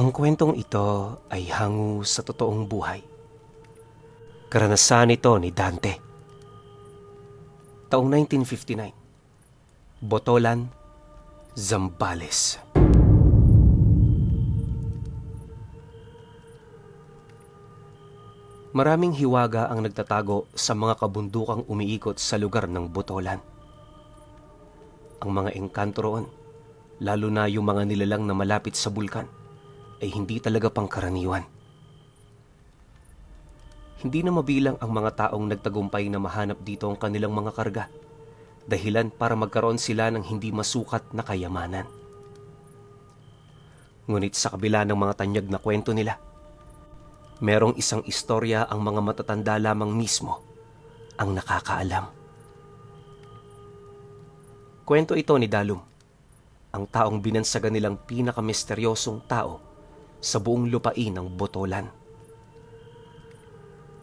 Ang kwentong ito ay hango sa totoong buhay. Karanasan ito ni Dante. Taong 1959, Botolan, Zambales. Maraming hiwaga ang nagtatago sa mga kabundukang umiikot sa lugar ng Botolan. Ang mga engkanto roon, lalo na yung mga nilalang na malapit sa bulkan, ay hindi talaga pangkaraniwan. Hindi na mabilang ang mga taong nagtagumpay na mahanap dito ang kanilang mga karga, dahilan para magkaroon sila ng hindi masukat na kayamanan. Ngunit sa kabila ng mga tanyag na kwento nila, merong isang istorya ang mga matatanda lamang mismo ang nakakaalam. Kwento ito ni Dalum, ang taong binansagan nilang pinakamisteryosong tao sa buong lupain ng Botolan.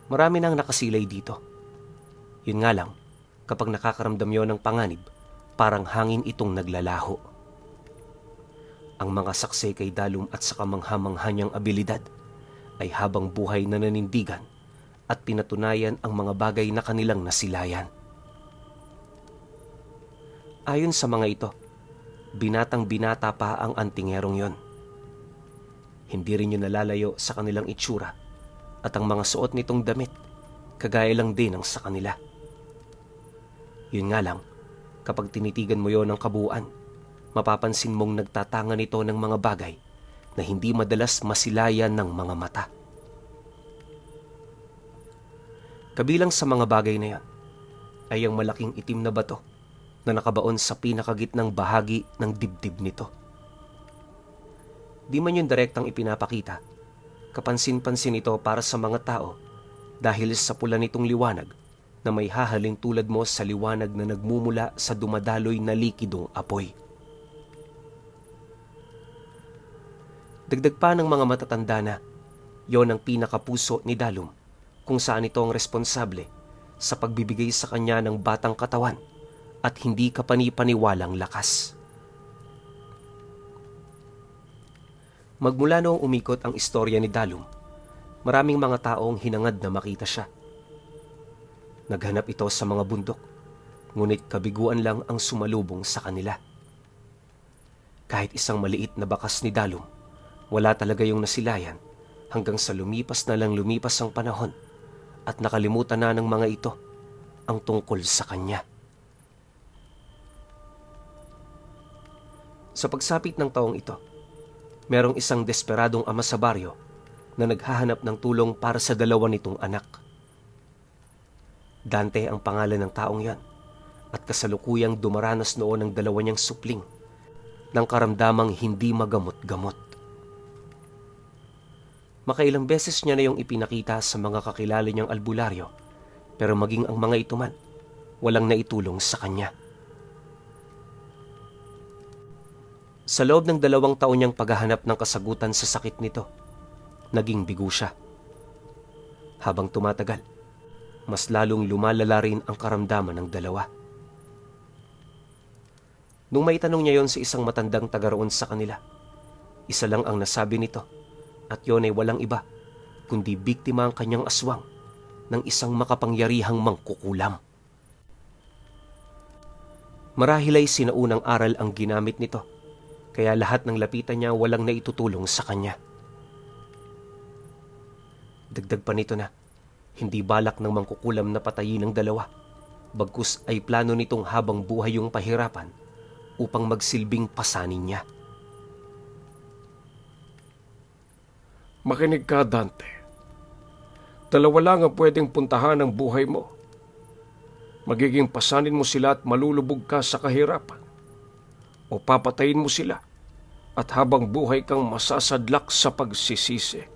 Marami nang nakasilay dito. Yun nga lang, kapag nakakaramdam yon ng panganib, parang hangin itong naglalaho. Ang mga saksi kay Dalum at sa kamangha-mangha niyang abilidad ay habang buhay na nanindigan at pinatunayan ang mga bagay na kanilang nasilayan. Ayon sa mga ito, binatang-binata pa ang antingerong yon. Hindi rin yun nalalayo sa kanilang itsura at ang mga suot nitong damit, kagaya lang din ang sa kanila. Yun nga lang, kapag tinitigan mo yon ng kabuuan, mapapansin mong nagtatangan ito ng mga bagay na hindi madalas masilayan ng mga mata. Kabilang sa mga bagay na yan ay ang malaking itim na bato na nakabaon sa pinakagitnang bahagi ng dibdib nito. Di man yun direktang ipinapakita, kapansin-pansin ito para sa mga tao dahil sa pula nitong liwanag na may hahaling tulad mo sa liwanag na nagmumula sa dumadaloy na likidong apoy. Dagdag pa ng mga matatanda na yon ang pinakapuso ni Dalum kung saan ito ang responsable sa pagbibigay sa kanya ng batang katawan at hindi kapani-paniwalang lakas. Magmula noong umikot ang istorya ni Dalum, maraming mga taong hinangad na makita siya. Naghanap ito sa mga bundok, ngunit kabiguan lang ang sumalubong sa kanila. Kahit isang maliit na bakas ni Dalum, wala talaga yung nasilayan hanggang sa lumipas na lang lumipas ang panahon at nakalimutan na ng mga ito ang tungkol sa kanya. Sa pagsapit ng taong ito, merong isang desperadong ama sa baryo na naghahanap ng tulong para sa dalawa nitong anak. Dante ang pangalan ng taong yan at kasalukuyang dumaranas noon ng dalawa niyang supling ng karamdamang hindi magamot-gamot. Makailang beses niya na yung ipinakita sa mga kakilala niyang albularyo, pero maging ang mga ito man, walang naitulong sa kanya. Sa loob ng 2 taon niyang paghahanap ng kasagutan sa sakit nito, naging bigo siya. Habang tumatagal, mas lalong lumalala rin ang karamdaman ng dalawa. Nung maitanong niya yon sa isang matandang taga roon sa kanila, isa lang ang nasabi nito at yon ay walang iba kundi biktima ang kanyang aswang ng isang makapangyarihang mangkukulam. Marahil ay sinaunang aral ang ginamit nito, kaya lahat ng lapitan niya walang naitutulong sa kanya. Dagdag pa nito na, hindi balak ng mangkukulam na patayin ng dalawa, bagkus ay plano nitong habang buhay yung pahirapan upang magsilbing pasanin niya. Makinig ka, Dante. 2 lang ang pwedeng puntahan ng buhay mo. Magiging pasanin mo sila at malulubog ka sa kahirapan, o papatayin mo sila at habang buhay kang masasadlak sa pagsisisi.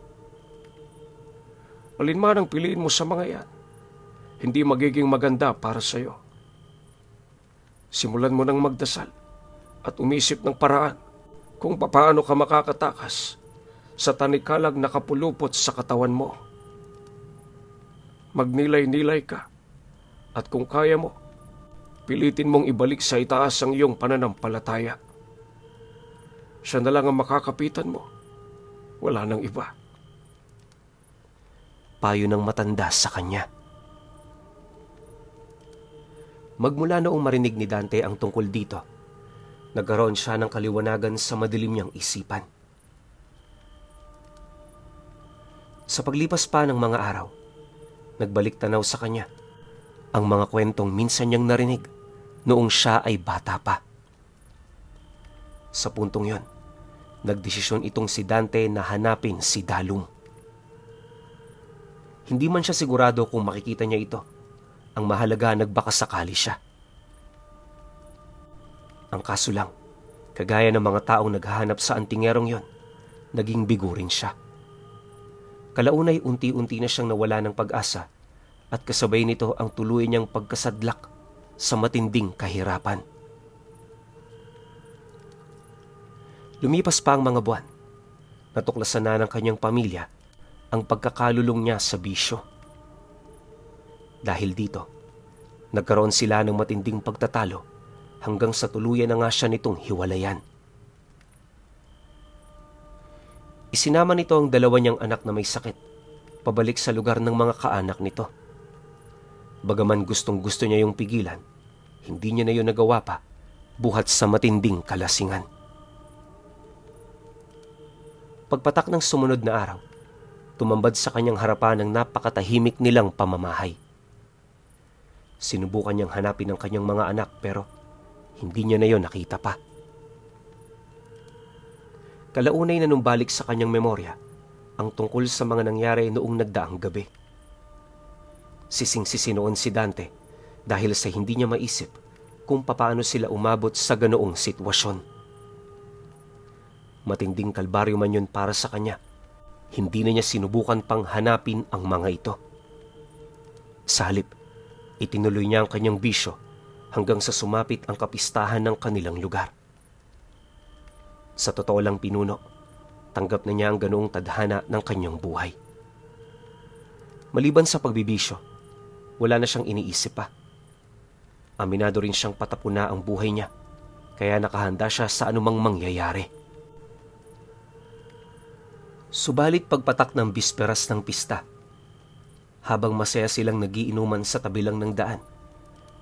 Alin man ang piliin mo sa mga yan, hindi magiging maganda para sa iyo. Simulan mo ng magdasal at umisip ng paraan kung paano ka makakatakas sa tanikalang nakapulupot sa katawan mo. Magnilay-nilay ka at kung kaya mo, pilitin mong ibalik sa itaas ang iyong pananampalataya. Siya na lang ang makakapitan mo. Wala nang iba. Payo ng matanda sa kanya. Magmula noong marinig ni Dante ang tungkol dito, nagkaroon siya ng kaliwanagan sa madilim niyang isipan. Sa paglipas pa ng mga araw, nagbalik tanaw sa kanya ang mga kwentong minsan niyang narinig noong siya ay bata pa. Sa puntong yon, nagdesisyon itong si Dante na hanapin si Dalum. Hindi man siya sigurado kung makikita niya ito. Ang mahalaga, nagbakasakali siya. Ang kaso lang, kagaya ng mga taong naghahanap sa antingerong yon, naging bigo rin siya. Kalaunay unti-unti na siyang nawala ng pag-asa at kasabay nito ang tuluyan niyang pagkasadlak sa matinding kahirapan. Lumipas pa ang mga buwan. Natuklasan na ng kanyang pamilya ang pagkakalulong niya sa bisyo. Dahil dito, nagkaroon sila ng matinding pagtatalo hanggang sa tuluyan na nga siya nitong hiwalayan. Isinama nito ang dalawa niyang anak na may sakit pabalik sa lugar ng mga kaanak nito. Bagaman gustong-gusto niya yung pigilan, hindi niya na yun nagawa pa buhat sa matinding kalasingan. Pagpatak ng sumunod na araw, tumambad sa kanyang harapan ang napakatahimik nilang pamamahay. Sinubukan niyang hanapin ang kanyang mga anak pero hindi niya na yon nakita pa. Kalaunay na numbalik sa kanyang memorya ang tungkol sa mga nangyari noong nagdaang gabi. Sising-sisi noon si Dante dahil sa hindi niya maisip kung papaano sila umabot sa ganoong sitwasyon. Matinding kalbaryo man yun para sa kanya, hindi na niya sinubukan pang hanapin ang mga ito. Sa halip, itinuloy niya ang kanyang bisyo hanggang sa sumapit ang kapistahan ng kanilang lugar. Sa totoo lang pinuno, tanggap na niya ang ganoong tadhana ng kanyang buhay. Maliban sa pagbibisyo, wala na siyang iniisip pa. Aminado rin siyang patapuna ang buhay niya, kaya nakahanda siya sa anumang mangyayari. Subalit pagpatak ng bisperas ng pista, habang masaya silang nagiinuman sa tabilang ng daan,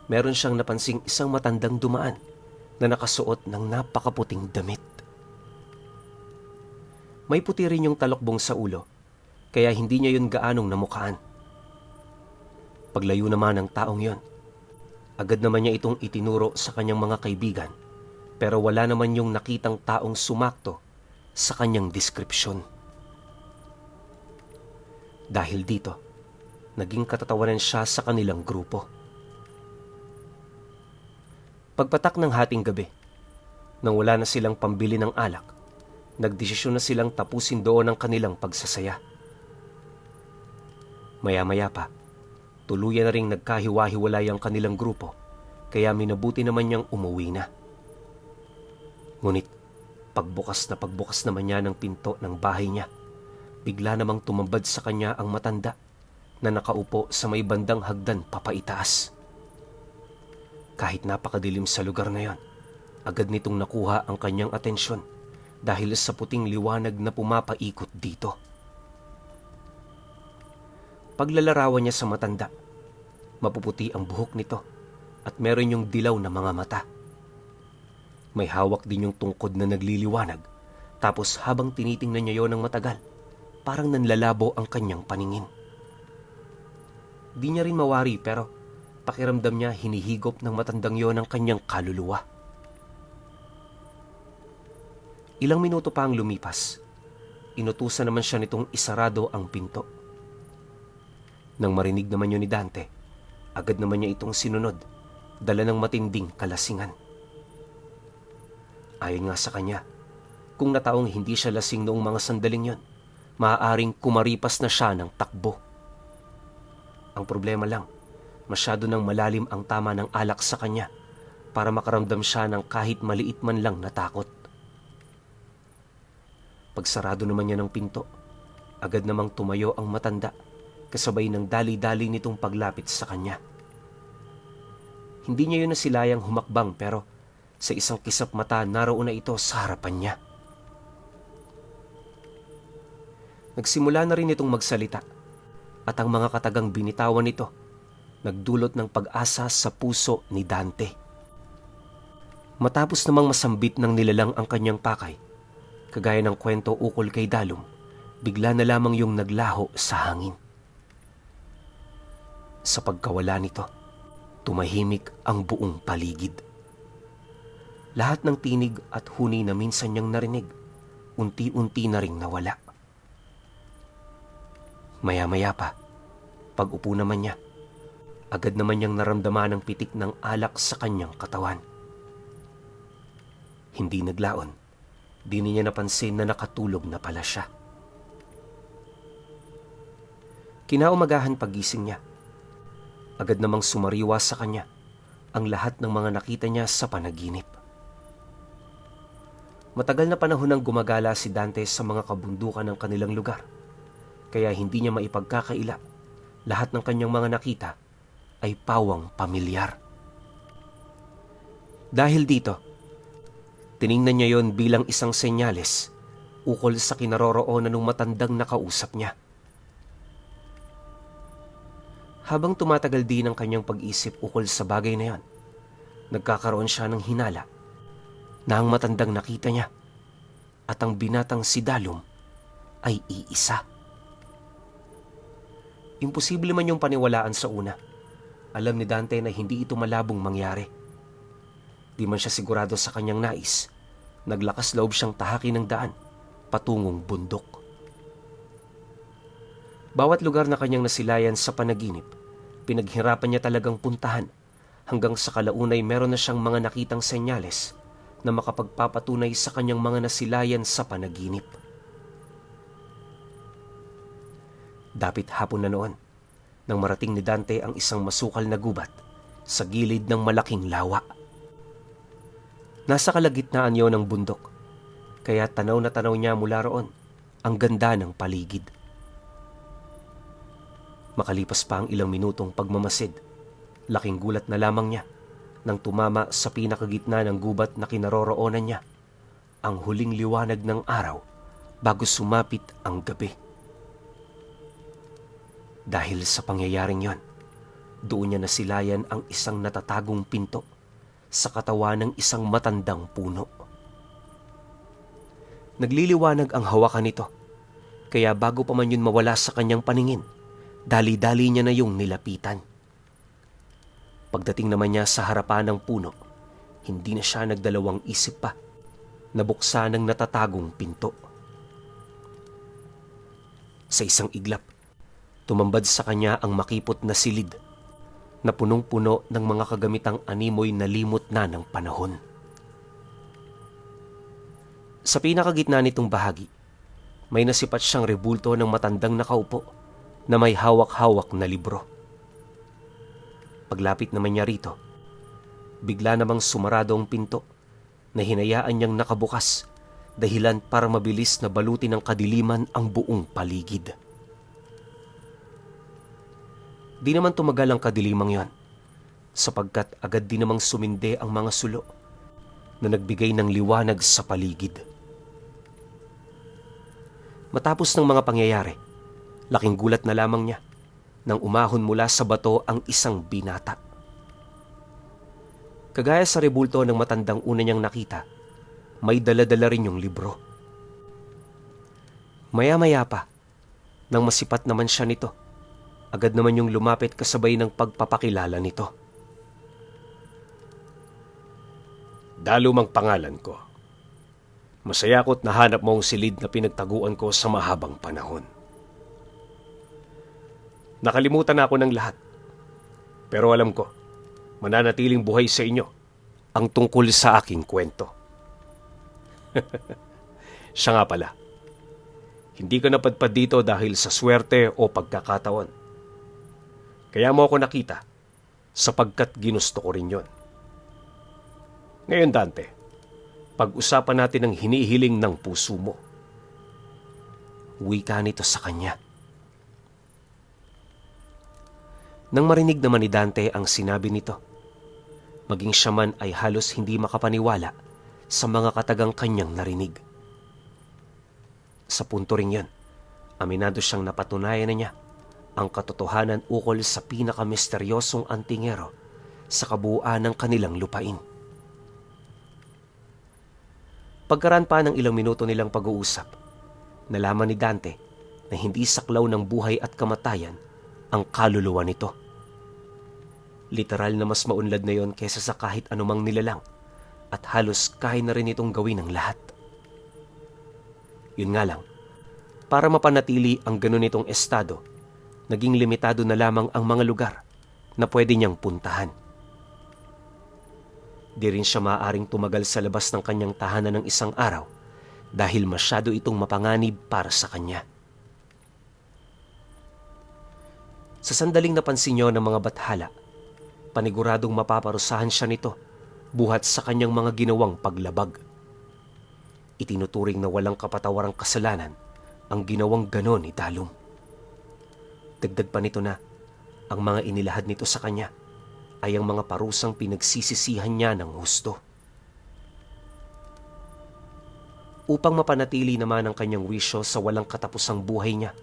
meron siyang napansing isang matandang dumaan na nakasuot ng napakaputing damit. May puti rin yung talokbong sa ulo, kaya hindi niya yun gaanong namukhaan. Paglayo naman ng taong yon, agad naman niya itong itinuro sa kanyang mga kaibigan, pero wala naman yung nakitang taong sumakto sa kanyang deskripsyon. Dahil dito, naging katatawanan siya sa kanilang grupo. Pagpatak ng hating gabi, nang wala na silang pambili ng alak, nagdesisyon na silang tapusin doon ang kanilang pagsasaya. Maya-maya pa, tuluyan na ring nagkahiwa-hiwalay ang kanilang grupo, kaya minabuti naman niyang umuwi na. Ngunit, pagbukas naman niya ng pinto ng bahay niya, bigla namang tumambad sa kanya ang matanda na nakaupo sa may bandang hagdan papaitaas. Kahit napakadilim sa lugar na yon, agad nitong nakuha ang kanyang atensyon dahil sa puting liwanag na pumapaikot dito. Paglalarawan niya sa matanda, mapuputi ang buhok nito at meron yung dilaw na mga mata. May hawak din yung tungkod na nagliliwanag, tapos habang tinitingnan niya yon ng matagal, parang nanlalabo ang kanyang paningin. Di niya rin mawari pero pakiramdam niya hinihigop ng matandang yon ang kanyang kaluluwa. Ilang minuto pa ang lumipas, inutusan naman siya nitong isarado ang pinto. Nang marinig naman yun ni Dante, agad naman niya itong sinunod, dala ng matinding kalasingan. Ayon nga sa kanya, kung nataong hindi siya lasing noong mga sandaling yon, maaaring kumaripas na siya ng takbo. Ang problema lang, masyado nang malalim ang tama ng alak sa kanya para makaramdam siya ng kahit maliit man lang na takot. Pagsarado naman niya ng pinto, agad namang tumayo ang matanda kasabay ng dali-dali nitong paglapit sa kanya. Hindi niya yun nasilayang humakbang pero sa isang kisap mata naroon na ito sa harapan niya. Nagsimula na rin itong magsalita at ang mga katagang binitawan nito nagdulot ng pag-asa sa puso ni Dante. Matapos namang masambit ng nilalang ang kanyang pakay, kagaya ng kwento ukol kay Dalum, bigla na lamang yung naglaho sa hangin. Sa pagkawala nito, tumahimik ang buong paligid. Lahat ng tinig at huni na minsan niyang narinig, unti-unti na ring nawala. Maya-maya pa, pag-upo naman niya, agad naman niyang naramdaman ang pitik ng alak sa kanyang katawan. Hindi naglaon, di niya napansin na nakatulog na pala siya. Kinaumagahan pagising niya, agad namang sumariwa sa kanya ang lahat ng mga nakita niya sa panaginip. Matagal na panahon nang gumagala si Dante sa mga kabundukan ng kanilang lugar, kaya hindi niya maipagkakaila lahat ng kanyang mga nakita ay pawang pamilyar. Dahil dito, tiningnan niya yon bilang isang senyales ukol sa kinaroroonan ng matandang nakausap niya. Habang tumatagal din ang kanyang pag-isip ukol sa bagay na yon, nagkakaroon siya ng hinala na ang matandang nakita niya at ang binatang si Dalum ay iisa. Imposible man yung paniwalaan sa una. Alam ni Dante na hindi ito malabong mangyari. Di man siya sigurado sa kanyang nais, naglakas loob siyang tahakin ng daan patungong bundok. Bawat lugar na kanyang nasilayan sa panaginip, pinaghirapan niya talagang puntahan hanggang sa kalaunay meron na siyang mga nakitang senyales na makapagpapatunay sa kanyang mga nasilayan sa panaginip. Dapit hapon na noon, nang marating ni Dante ang isang masukal na gubat sa gilid ng malaking lawa. Nasa kalagitnaan yon ng bundok, kaya tanaw na tanaw niya mula roon ang ganda ng paligid. Makalipas pa ang ilang minutong pagmamasid, laking gulat na lamang niya nang tumama sa pinakagitna ng gubat na kinaroroonan niya ang huling liwanag ng araw bago sumapit ang gabi. Dahil sa pangyayaring yon, doon niya nasilayan ang isang natatagong pinto sa katawan ng isang matandang puno. Nagliliwanag ang hawakan nito, kaya bago pa man yun mawala sa kanyang paningin, dali-dali niya na yung nilapitan. Pagdating naman niya sa harapan ng puno, hindi na siya nagdalawang isip pa. Nabuksan ang natatagong pinto. Sa isang iglap, tumambad sa kanya ang makipot na silid na punong-puno ng mga kagamitang animoy na limot na ng panahon. Sa pinakagitna nitong bahagi, may nasipat siyang rebulto ng matandang nakaupo na may hawak-hawak na libro. Paglapit naman niya rito, bigla namang sumarado ang pinto na hinayaan niyang nakabukas, dahilan para mabilis na balutin ng kadiliman ang buong paligid. Di naman tumagal ang kadilimang yon, sapagkat agad din namang suminde ang mga sulo na nagbigay ng liwanag sa paligid. Matapos ng mga pangyayari, laking gulat na lamang niya nang umahon mula sa bato ang isang binata. Kagaya sa rebulto ng matandang una niyang nakita, may dala-dala rin yung libro. Maya-maya pa, nang masipat naman siya nito, agad naman yung lumapit kasabay ng pagpapakilala nito. Dalum ang pangalan ko. Masaya ko't nahanap mo ang silid na pinagtaguan ko sa mahabang panahon. Nakalimutan na ako ng lahat. Pero alam ko, mananatiling buhay sa inyo ang tungkol sa aking kwento. Siya nga pala, hindi ka napadpad dito dahil sa swerte o pagkakataon. Kaya mo ako nakita sapagkat ginusto ko rin yon. Ngayon, Dante, pag-usapan natin ang hinihiling ng puso mo. Wika nito sa kanya. Nang marinig naman ni Dante ang sinabi nito, maging siya man ay halos hindi makapaniwala sa mga katagang kanyang narinig. Sa punto ring yan, Aminado siyang napatunayan na niya ang katotohanan ukol sa pinakamisteryosong antingero sa kabuuan ng kanilang lupain. Pagkaraan pa ng ilang minuto nilang pag-uusap, nalaman ni Dante na hindi saklaw ng buhay at kamatayan ang kaluluwa nito. Literal na mas maunlad na yon kaysa sa kahit anumang nilalang at halos kaya na rin itong gawin ng lahat. Yun nga lang, para mapanatili ang ganun nitong estado, naging limitado na lamang ang mga lugar na pwede niyang puntahan. Di rin siya maaaring tumagal sa labas ng kanyang tahanan ng isang araw dahil masyado itong mapanganib para sa kanya. Sa sandaling napansin niyo ng mga bathala, paniguradong mapaparusahan siya nito buhat sa kanyang mga ginawang paglabag. Itinuturing na walang kapatawarang kasalanan ang ginawang ganon ni Dalum. Dagdag pa nito na ang mga inilahad nito sa kanya ay ang mga parusang pinagsisisihan niya ng husto. Upang mapanatili naman ang kanyang wisyo sa walang katapusang buhay niya,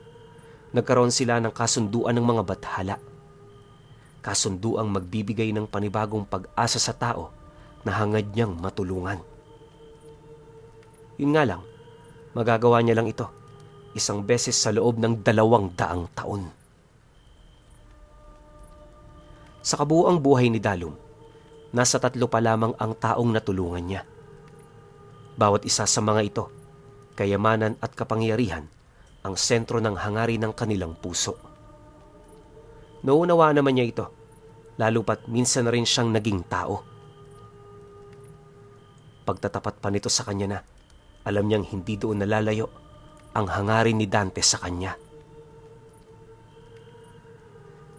nagkaroon sila ng kasunduan ng mga bathala. Kasunduang magbibigay ng panibagong pag-asa sa tao na hangad niyang matulungan. Yun nga lang, magagawa niya lang ito isang beses sa loob ng 200 taon. Sa kabuuang buhay ni Dalum, nasa 3 pa lamang ang taong natulungan niya. Bawat isa sa mga ito, kayamanan at kapangyarihan, ang sentro ng hangarin ng kanilang puso. Nauunawaan naman niya ito, lalo pat minsan na rin siyang naging tao. Pagtatapat pa nito sa kanya na, alam niyang hindi doon nalalayo ang hangarin ni Dante sa kanya.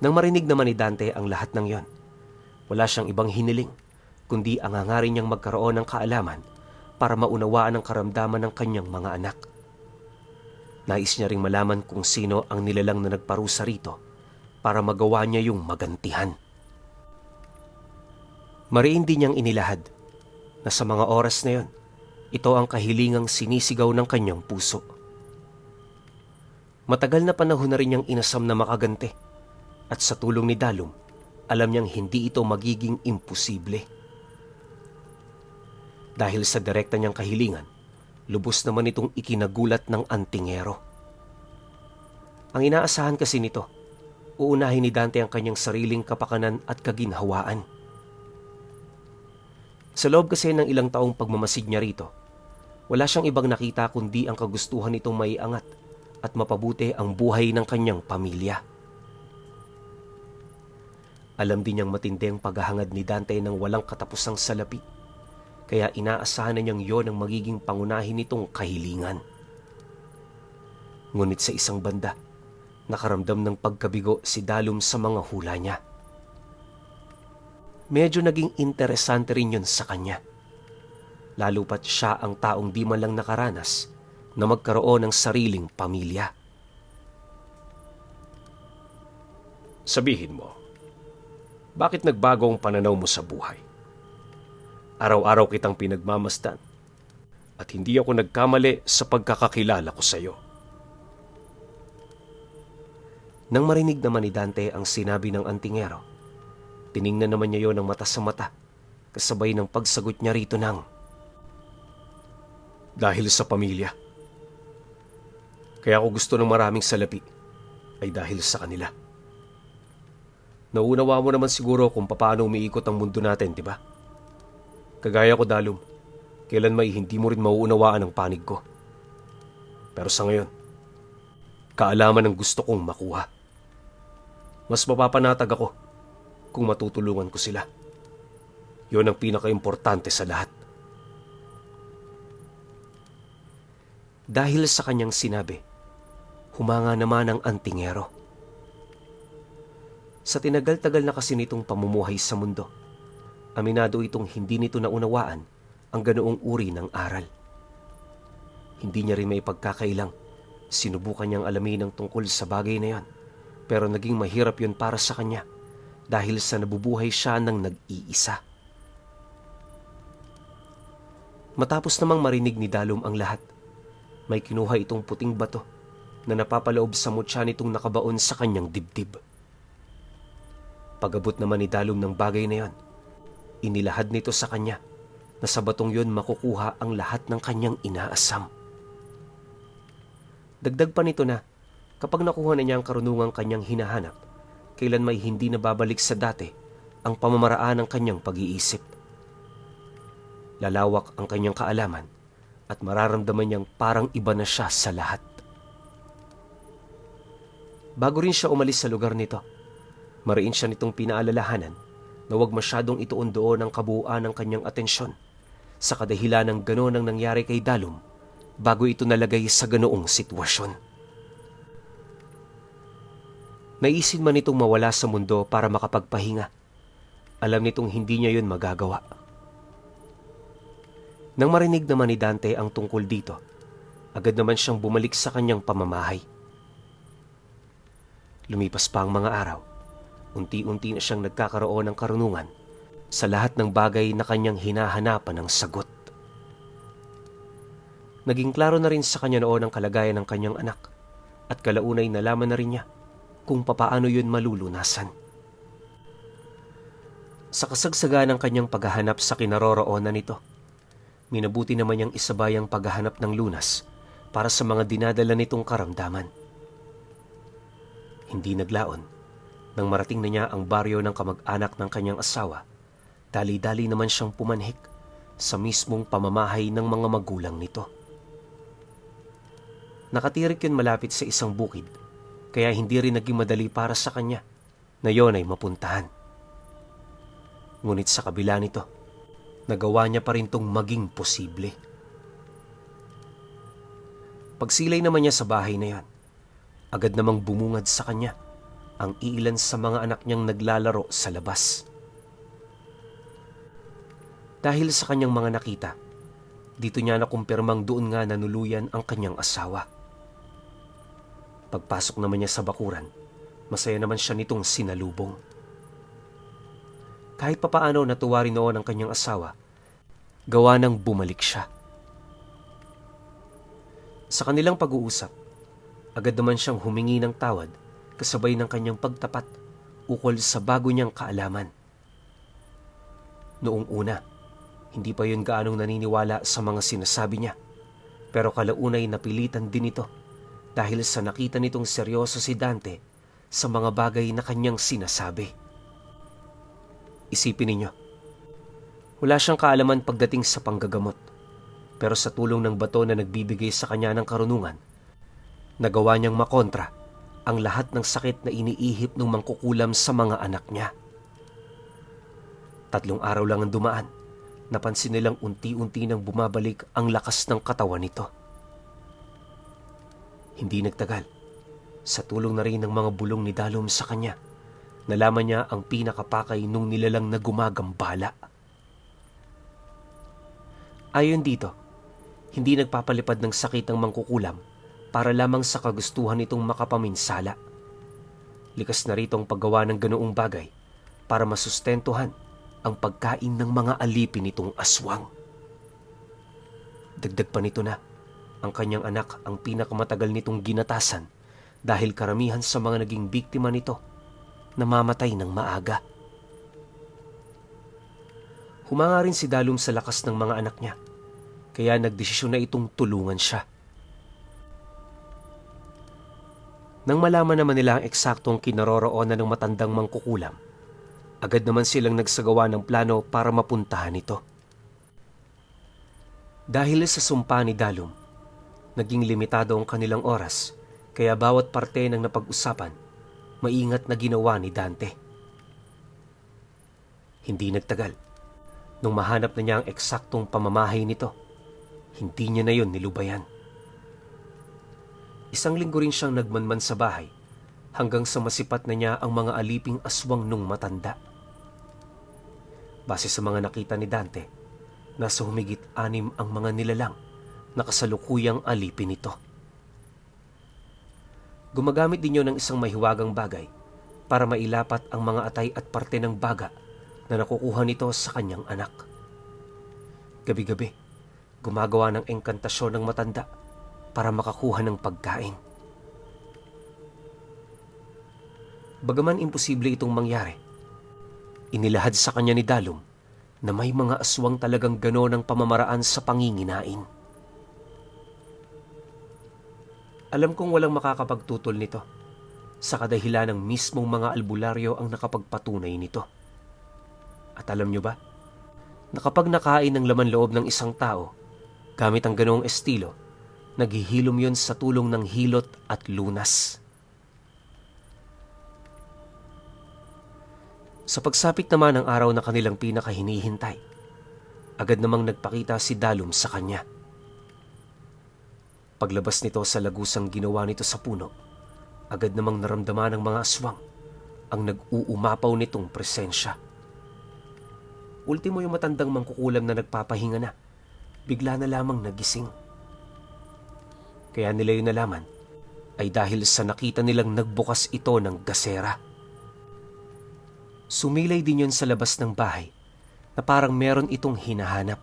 Nang marinig naman ni Dante ang lahat ng yon, wala siyang ibang hiniling kundi ang hangarin niyang magkaroon ng kaalaman para maunawaan ang karamdaman ng kanyang mga anak. Nais niya ring malaman kung sino ang nilalang na nagparusa rito para magawa niya yung magantihan. Mariin din niyang inilahad na sa mga oras na yon, ito ang kahilingang sinisigaw ng kanyang puso. Matagal na panahon na rin niyang inasam na makaganti. At sa tulong ni Dalum, alam niyang hindi ito magiging imposible. Dahil sa direkta niyang kahilingan, lubos naman itong ikinagulat ng antingero. Ang inaasahan kasi nito, uunahin ni Dante ang kanyang sariling kapakanan at kaginhawaan. Sa loob kasi ng ilang taong pagmamasid niya rito, wala siyang ibang nakita kundi ang kagustuhan nitong maiangat at mapabuti ang buhay ng kanyang pamilya. Alam din niyang matindi ang paghahangad ni Dante ng walang katapusang salapi, kaya inaasahan na niyang yon ang magiging pangunahin nitong kahilingan. Ngunit sa isang banda, nakaramdam ng pagkabigo si Dalum sa mga hula niya. Medyo naging interesante rin yun sa kanya. Lalo pat siya ang taong di man lang nakaranas na magkaroon ng sariling pamilya. Sabihin mo, bakit nagbago ang pananaw mo sa buhay? Araw-araw kitang pinagmamasdan at hindi ako nagkamali sa pagkakakilala ko sa iyo. Nang marinig naman ni Dante ang sinabi ng antingero, tiningnan naman niya yon ng mata sa mata, kasabay ng pagsagot niya rito ng, Dahil sa pamilya. Kaya ako gusto ng maraming salapi ay dahil sa kanila. Nauunawa mo naman siguro kung paano umiikot ang mundo natin, di ba? Kagaya ko, Dalum, kailan may hindi mo rin mauunawaan ang panig ko. Pero sa ngayon, kaalaman ang gusto kong makuha. Mas mapapanatag ako kung matutulungan ko sila. Yun ang pinaka-importante sa lahat. Dahil sa kanyang sinabi, humanga naman ang antingero. Sa tinagal-tagal na kasi nitong pamumuhay sa mundo, aminado itong hindi nito naunawaan ang ganoong uri ng aral. Hindi niya rin may pagkakailang sinubukan niyang alamin ang tungkol sa bagay na yan, pero naging mahirap yun para sa kanya dahil sa nabubuhay siya ng nag-iisa. Matapos namang marinig ni Dalum ang lahat, may kinuha itong puting bato na napapaloob sa mutya nitong nakabaon sa kanyang dibdib. Pag-abot naman ni Dalum ng bagay na yon, inilahad nito sa kanya na sa batong yon makukuha ang lahat ng kanyang inaasam. Dagdag pa nito na kapag nakuha na niya ang karunungang kanyang hinahanap, kailan may hindi nababalik sa dati ang pamamaraan ng kanyang pag-iisip. Lalawak ang kanyang kaalaman at mararamdaman niyang parang iba na siya sa lahat. Bago rin siya umalis sa lugar nito, mariin siya nitong pinaalalahanan na huwag masyadong ituon doon ang kabuuan ng kanyang atensyon sa kadahilan ng gano'n ang nangyari kay Dalum bago ito nalagay sa ganoong sitwasyon. Naisin man itong mawala sa mundo para makapagpahinga. Alam nitong hindi niya yun magagawa. Nang marinig naman ni Dante ang tungkol dito, agad naman siyang bumalik sa kanyang pamamahay. Lumipas pa ang mga araw, unti-unti na siyang nagkakaroon ng karunungan sa lahat ng bagay na kanyang hinahanapan ng sagot. Naging klaro na rin sa kanya noon ang kalagayan ng kanyang anak at kalaunay nalaman na rin niya kung papaano yun malulunasan. Sa kasagsagan ng kanyang paghahanap sa kinaroroonan nito, minabuti naman niyang isabay ang paghahanap ng lunas para sa mga dinadala nitong karamdaman. Hindi naglaon, nang marating na niya ang baryo ng kamag-anak ng kanyang asawa, dali-dali naman siyang pumanhik sa mismong pamamahay ng mga magulang nito. Nakatirik yun malapit sa isang bukid, kaya hindi rin naging madali para sa kanya na yon ay mapuntahan. Ngunit sa kabila nito, nagawa niya pa rin itong maging posible. Pagsilay naman niya sa bahay na yon, agad namang bumungad sa kanya ang iilan sa mga anak niyang naglalaro sa labas. Dahil sa kanyang mga nakita, dito niya nakumpirmang doon nga nanuluyan ang kanyang asawa. Pagpasok naman niya sa bakuran, masaya naman siya nitong sinalubong. Kahit papaano natuwa rin noon ang kanyang asawa, gawa nang bumalik siya. Sa kanilang pag-uusap, agad naman siyang humingi ng tawad kasabay ng kanyang pagtapat ukol sa bago niyang kaalaman. Noong una, hindi pa yun gaanong naniniwala sa mga sinasabi niya, pero kalaunay napilitan din ito dahil sa nakita nitong seryoso si Dante sa mga bagay na kanyang sinasabi. Isipin ninyo, wala siyang kaalaman pagdating sa panggagamot, pero sa tulong ng bato na nagbibigay sa kanya ng karunungan, nagawa niyang makontra ang lahat ng sakit na iniihip ng mangkukulam sa mga anak niya. 3 araw lang ang dumaan, napansin nilang unti-unti nang bumabalik ang lakas ng katawan nito. Hindi nagtagal, sa tulong na rin ng mga bulong ni Dalum sa kanya, nalaman niya ang pinakapakay nung nilalang na gumagambala. Ayon dito, hindi nagpapalipad ng sakit ang mangkukulam para lamang sa kagustuhan nitong makapaminsala. Likas na rito ang paggawa ng ganoong bagay para masustentuhan ang pagkain ng mga alipin nitong aswang. Dagdag pa nito na ang kanyang anak ang pinakamatagal nitong ginatasan dahil karamihan sa mga naging biktima nito namamatay ng maaga. Humanga rin si Dalum sa lakas ng mga anak niya, kaya nagdesisyon na itong tulungan siya. Nang malaman naman nila ang eksaktong kinaroroonan ng matandang mangkukulam, agad naman silang nagsagawa ng plano para mapuntahan ito. Dahil sa sumpa ni Dalum, naging limitado ang kanilang oras, kaya bawat parte ng napag-usapan, maingat na ginawa ni Dante. Hindi nagtagal, nung mahanap na niya ang eksaktong pamamahay nito, hindi niya na yun nilubayan. 1 linggo rin siyang nagmanman sa bahay hanggang sa masipat na niya ang mga aliping aswang nung matanda. Base sa mga nakita ni Dante, nasa humigit 6 ang mga nilalang na kasalukuyang alipin nito. Gumagamit din yun ng isang mahiwagang bagay para mailapat ang mga atay at parte ng baga na nakukuha nito sa kanyang anak. Gabi-gabi, gumagawa ng engkantasyon ng matanda para makakuha ng pagkain. Bagaman imposible itong mangyari, inilahad sa kanya ni Dalum na may mga aswang talagang ganon ang pamamaraan sa panginginain. Alam kong walang makakapagtutol nito sa kadahilan ng mismong mga albularyo ang nakapagpatunay nito. At alam nyo ba, na kapag nakain ng laman loob ng isang tao, gamit ang ganoong estilo, naghihilom yon sa tulong ng hilot at lunas. Sa pagsapit naman ng araw na kanilang pinakahinihintay, agad namang nagpakita si Dalum sa kanya. Paglabas nito sa lagusang ginawa nito sa puno, agad namang naramdaman ng mga aswang ang nag-uumapaw nitong presensya. Ultimo yung matandang mangkukulam na nagpapahinga na, bigla na lamang nagising. Kaya nila yung nalaman ay dahil sa nakita nilang nagbukas ito ng gasera. Sumilay din yun sa labas ng bahay na parang meron itong hinahanap.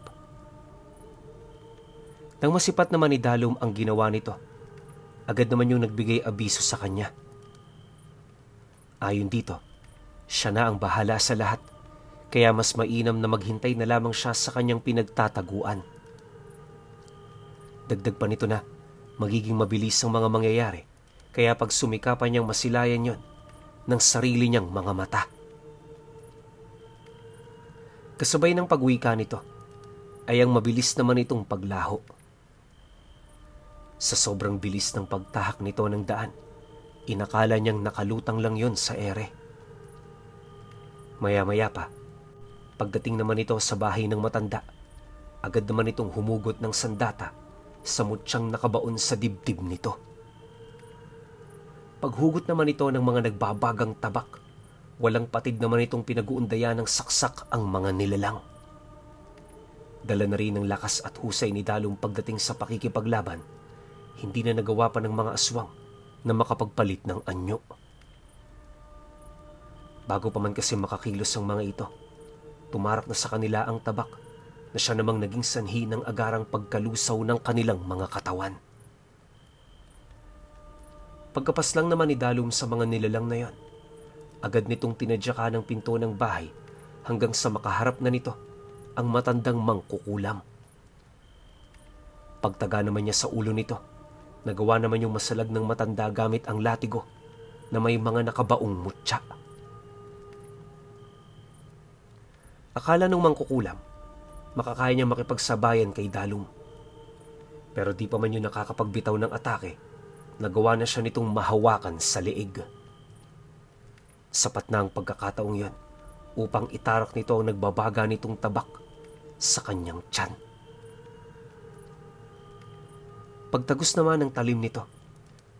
Nang masipat naman ni Dalum ang ginawa nito, agad naman yung nagbigay abiso sa kanya. Ayon dito, siya na ang bahala sa lahat, kaya mas mainam na maghintay na lamang siya sa kanyang pinagtataguan. Dagdag pa nito na magiging mabilis ang mga mangyayari, kaya pag sumikapan niyang masilayan yon ng sarili niyang mga mata. Kasabay ng pagwika nito ay ang mabilis naman itong paglaho. Sa sobrang bilis ng pagtahak nito ng daan, inakala niyang nakalutang lang yon sa ere. Maya-maya pa, pagdating naman ito sa bahay ng matanda, agad naman itong humugot ng sandata sa mutyang nakabaon sa dibdib nito. Paghugot naman ito ng mga nagbabagang tabak, walang patid naman itong pinag-uundayan ng saksak ang mga nilalang. Dala na rin ng lakas at husay ni Dalum pagdating sa pakikipaglaban, hindi na nagawa pa ng mga aswang na makapagpalit ng anyo. Bago pa man kasi makakilos ang mga ito, tumarak na sa kanila ang tabak na siya namang naging sanhi ng agarang pagkalusaw ng kanilang mga katawan. Pagkapas lang naman ni Dalum sa mga nilalang na yon, agad nitong tinadyakan ang pinto ng bahay hanggang sa makaharap na nito ang matandang mangkukulam. Pagtaga naman niya sa ulo nito, nagawa naman yung masalag ng matanda gamit ang latigo na may mga nakabaong mutya. Akala nung mangkukulam, makakaya niya makipagsabayan kay Dalum. Pero di pa man yung nakakapagbitaw ng atake, nagawa na siya nitong mahawakan sa leeg. Sapat na ang pagkakataong yan upang itarak nito ang nagbabaga nitong tabak sa kanyang tiyan. Pagtagos naman ng talim nito,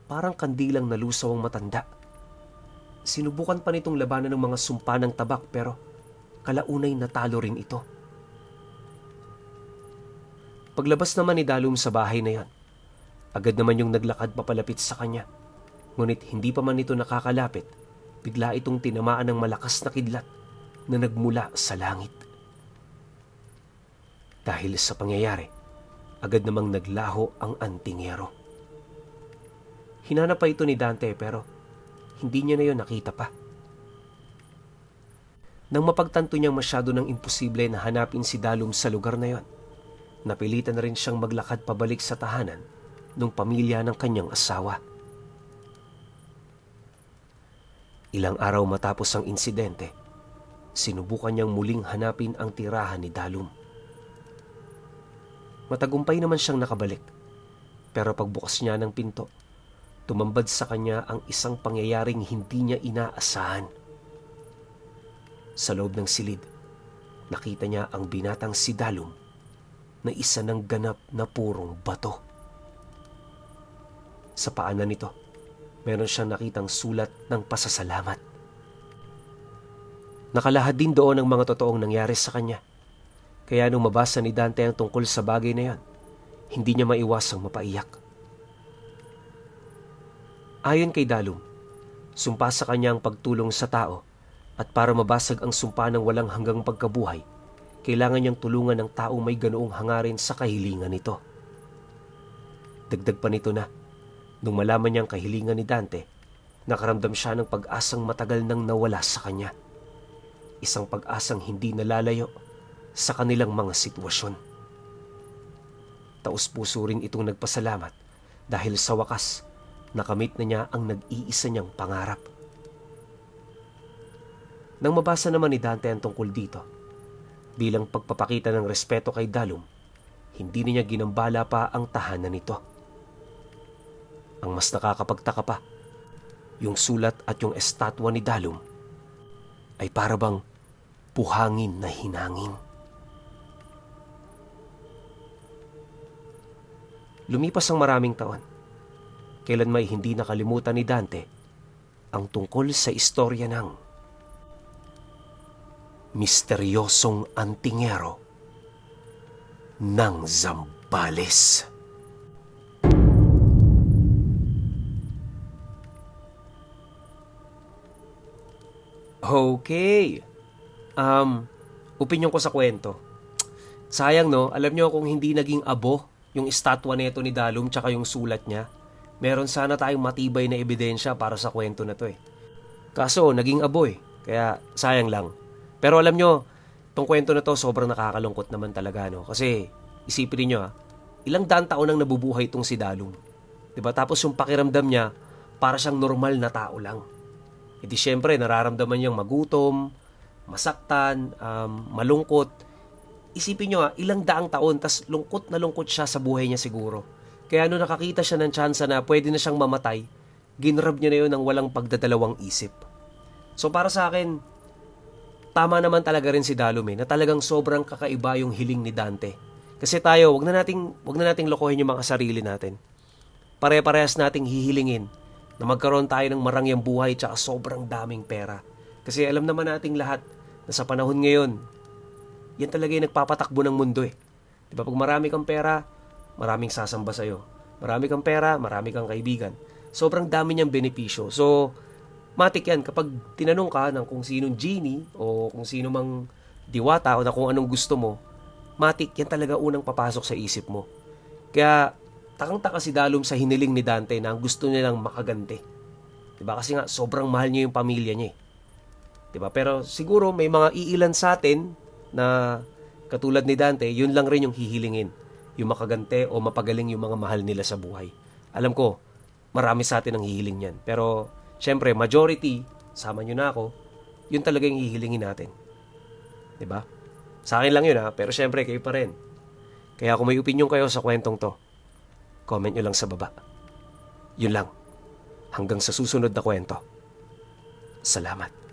parang kandilang nalusaw ang matanda. Sinubukan pa nitong labanan ng mga sumpa ng tabak pero kalaunay natalo rin ito. Paglabas naman ni Dalum sa bahay na yan, agad naman yung naglakad papalapit sa kanya. Ngunit hindi pa man ito nakakalapit, bigla itong tinamaan ng malakas na kidlat na nagmula sa langit. Dahil sa pangyayari, agad namang naglaho ang antingero. Hinanap pa ito ni Dante pero hindi niya na yun nakita pa. Nang mapagtanto niyang masyado ng imposible na hanapin si Dalum sa lugar na yon, napilitan na rin siyang maglakad pabalik sa tahanan ng pamilya ng kanyang asawa. Ilang araw matapos ang insidente, sinubukan niyang muling hanapin ang tirahan ni Dalum. Matagumpay naman siyang nakabalik, pero pagbukas niya ng pinto, tumambad sa kanya ang isang pangyayaring hindi niya inaasahan. Sa loob ng silid, nakita niya ang binatang si Dalum na isa ng ganap na purong bato. Sa paanan nito, meron siyang nakitang sulat ng pasasalamat. Nakalahad din doon ang mga totoong nangyari sa kanya. Kaya nung mabasa ni Dante ang tungkol sa bagay na yan, hindi niya maiwasang mapaiyak. Ayon kay Dalum, sumpa sa kanya ang pagtulong sa tao at para mabasag ang sumpa ng walang hanggang pagkabuhay, kailangan niyang tulungan ng taong may ganoong hangarin sa kahilingan nito. Dagdag pa nito na, nung malaman niyang kahilingan ni Dante, Nakaramdam siya ng pag-asang matagal nang nawala sa kanya. Isang pag-asang hindi nalalayo sa kanilang mga sitwasyon. Taus-puso rin itong nagpasalamat dahil sa wakas nakamit na niya ang nag-iisa niyang pangarap. Nang mabasa naman ni Dante ang tungkol dito, bilang pagpapakita ng respeto kay Dalum, hindi niya ginambala pa ang tahanan nito. Ang mas nakakapagtaka pa, yung sulat at yung estatwa ni Dalum ay parabang buhangin na hinangin. Lumipas ang maraming taon. Kailan may hindi nakalimutan ni Dante ang tungkol sa istorya ng misteryosong antingero ng Zambales. Okay. Opinyon ko sa kwento. Sayang no, alam nyo kung hindi naging abo yung estatwa nito ni Dalum tsaka yung sulat niya, meron sana tayong matibay na ebidensya para sa kwento na to eh. Kaso naging abo eh, kaya sayang lang. Pero alam nyo, tong kwento na to sobrang nakakalungkot naman talaga no. Kasi isipin niyo ilang daan taon nang nabubuhay itong si Dalum. 'Di ba? Tapos yung pakiramdam niya para siyang normal na tao lang. E di syempre nararamdaman niyang magutom, masaktan, malungkot. Isipin niyo ilang daang taon tas lungkot na lungkot siya sa buhay niya siguro. Kaya nung nakakita siya ng tsansa na pwede na siyang mamatay, ginrab niya na yun ng walang pagdadalawang isip. So para sa akin, tama naman talaga rin si Dalum na talagang sobrang kakaiba yung hiling ni Dante. Kasi tayo, wag na nating lokohin yung mga sarili natin. Pare-parehas nating hihilingin na magkaroon tayo ng marangyang buhay tsaka sobrang daming pera. Kasi alam naman nating lahat na sa panahon ngayon, yan talaga yung nagpapatakbo ng mundo eh. Diba? Pag marami kang pera, maraming sasamba sa'yo. Marami kang pera, marami kang kaibigan. Sobrang dami niyang benepisyo. So, matik yan kapag tinanong ka ng kung sinong genie o kung sino mang diwata o na kung anong gusto mo, matik yan talaga unang papasok sa isip mo. Kaya takang-taka si Dalum sa hiniling ni Dante na ang gusto niya lang makaganti. Diba? Kasi nga sobrang mahal niya yung pamilya niya. Diba? Pero siguro may mga iilan sa atin na katulad ni Dante, yun lang rin yung hihilingin. Yung makagante o mapagaling yung mga mahal nila sa buhay. Alam ko, marami sa atin ang hihiling yan. Pero syempre, majority, sama nyo na ako, yun talaga yung hihilingin natin. 'Di ba? Sa akin lang yun pero syempre kayo pa rin. Kaya kung may opinion kayo sa kwentong to, comment nyo lang sa baba. Yun lang. Hanggang sa susunod na kwento. Salamat.